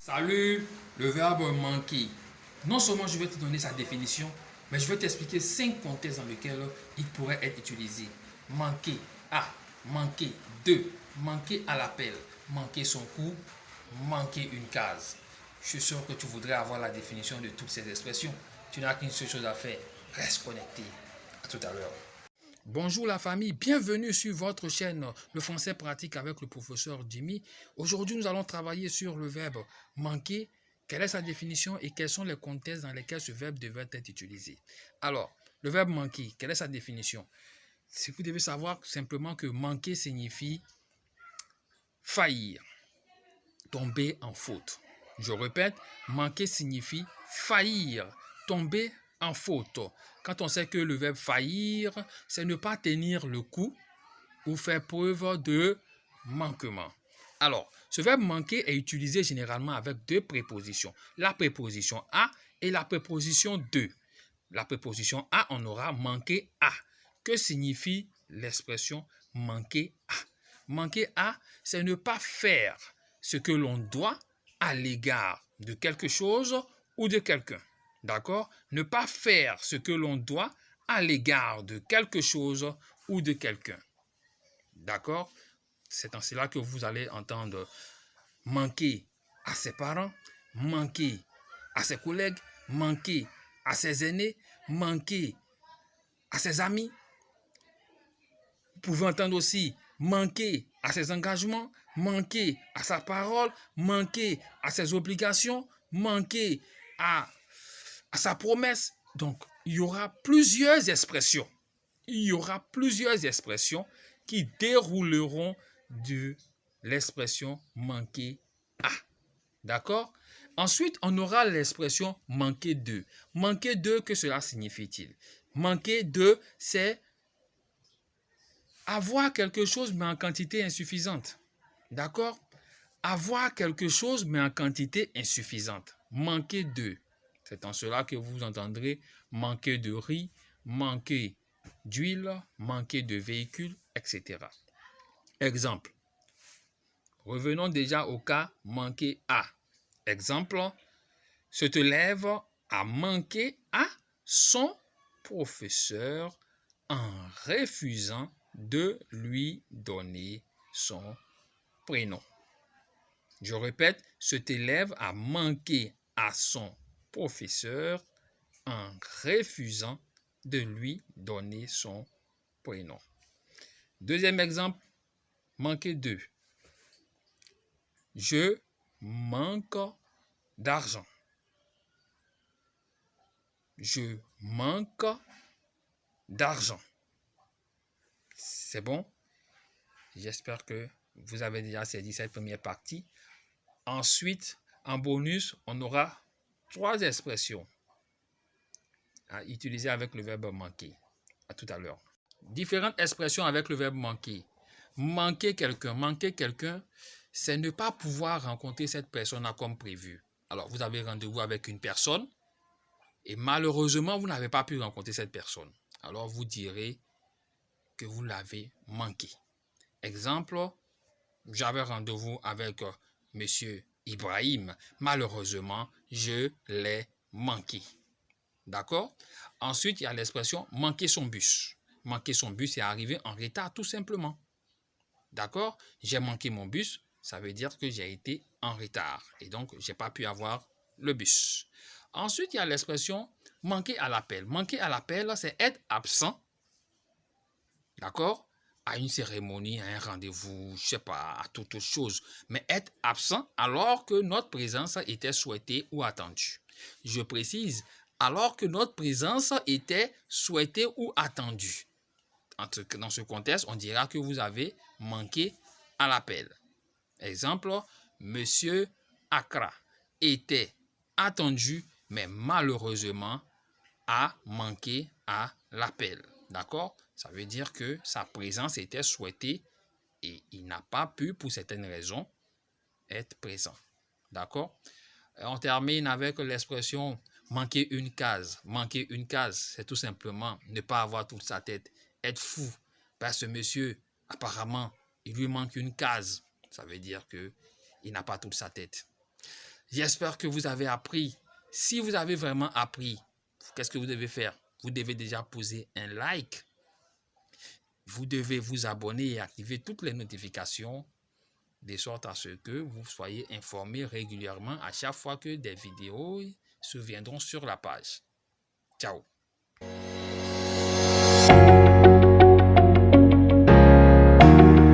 Salut, le verbe manquer. Non seulement je vais te donner sa définition, mais je vais t'expliquer 5 contextes dans lesquels il pourrait être utilisé. Manquer à, manquer de, manquer à l'appel, manquer son coup, manquer une case. Je suis sûr que tu voudrais avoir la définition de toutes ces expressions. Tu n'as qu'une seule chose à faire, reste connecté. À tout à l'heure. Bonjour la famille, bienvenue sur votre chaîne Le français pratique avec le professeur Jimmy. Aujourd'hui, nous allons travailler sur le verbe manquer. Quelle est sa définition et quels sont les contextes dans lesquels ce verbe devrait être utilisé? Alors, le verbe manquer, quelle est sa définition? Vous devez savoir simplement que manquer signifie faillir, tomber en faute. Je répète, manquer signifie faillir, tomber en faute. Quand on sait que le verbe faillir, c'est ne pas tenir le coup ou faire preuve de manquement. Alors, ce verbe manquer est utilisé généralement avec deux prépositions. La préposition à et la préposition de. La préposition à, on aura manquer à. Que signifie l'expression manquer à? Manquer à, c'est ne pas faire ce que l'on doit à l'égard de quelque chose ou de quelqu'un. D'accord? Ne pas faire ce que l'on doit à l'égard de quelque chose ou de quelqu'un. D'accord? C'est en cela que vous allez entendre manquer à ses parents, manquer à ses collègues, manquer à ses aînés, manquer à ses amis. Vous pouvez entendre aussi manquer à ses engagements, manquer à sa parole, manquer à ses obligations, manquer à sa promesse. Donc, il y aura plusieurs expressions. Il y aura plusieurs expressions qui dérouleront de l'expression manquer à. D'accord? Ensuite, on aura l'expression manquer de. Manquer de, que cela signifie-t-il? Manquer de, c'est avoir quelque chose mais en quantité insuffisante. D'accord? Avoir quelque chose mais en quantité insuffisante. Manquer de. C'est en cela que vous entendrez manquer de riz, manquer d'huile, manquer de véhicule, etc. Exemple. Revenons déjà au cas manquer à. Exemple. Se te lève à manquer à son professeur en refusant de lui donner son prénom. Je répète, cet élève a manqué à son professeur en refusant de lui donner son prénom. Deuxième exemple, manquer de. Je manque d'argent. Je manque d'argent. C'est bon? J'espère que vous avez déjà saisi cette première partie. Ensuite, en bonus, on aura 3 expressions à utiliser avec le verbe manquer. À tout à l'heure. Différentes expressions avec le verbe manquer. Manquer quelqu'un, c'est ne pas pouvoir rencontrer cette personne comme prévu. Alors, vous avez rendez-vous avec une personne et malheureusement, vous n'avez pas pu rencontrer cette personne. Alors, vous direz que vous l'avez manqué. Exemple, j'avais rendez-vous avec Monsieur Ibrahim. Malheureusement, je l'ai manqué. D'accord? Ensuite, il y a l'expression manquer son bus. Manquer son bus, c'est arriver en retard tout simplement. D'accord? J'ai manqué mon bus, ça veut dire que j'ai été en retard. Et donc, je n'ai pas pu avoir le bus. Ensuite, il y a l'expression manquer à l'appel. Manquer à l'appel, c'est être absent. D'accord? À une cérémonie, à un rendez-vous, je ne sais pas, à toute autre chose. Mais être absent alors que notre présence était souhaitée ou attendue. Je précise, alors que notre présence était souhaitée ou attendue. Dans ce contexte, on dira que vous avez manqué à l'appel. Exemple, Monsieur Accra était attendu, mais malheureusement a manqué à l'appel. D'accord? Ça veut dire que sa présence était souhaitée et il n'a pas pu, pour certaines raisons, être présent. D'accord? On termine avec l'expression manquer une case. Manquer une case, c'est tout simplement ne pas avoir toute sa tête, être fou. Parce que monsieur, apparemment, il lui manque une case. Ça veut dire qu'il n'a pas toute sa tête. J'espère que vous avez appris. Si vous avez vraiment appris, qu'est-ce que vous devez faire? Vous devez déjà poser un like. Vous devez vous abonner et activer toutes les notifications de sorte à ce que vous soyez informés régulièrement à chaque fois que des vidéos se viendront sur la page. Ciao!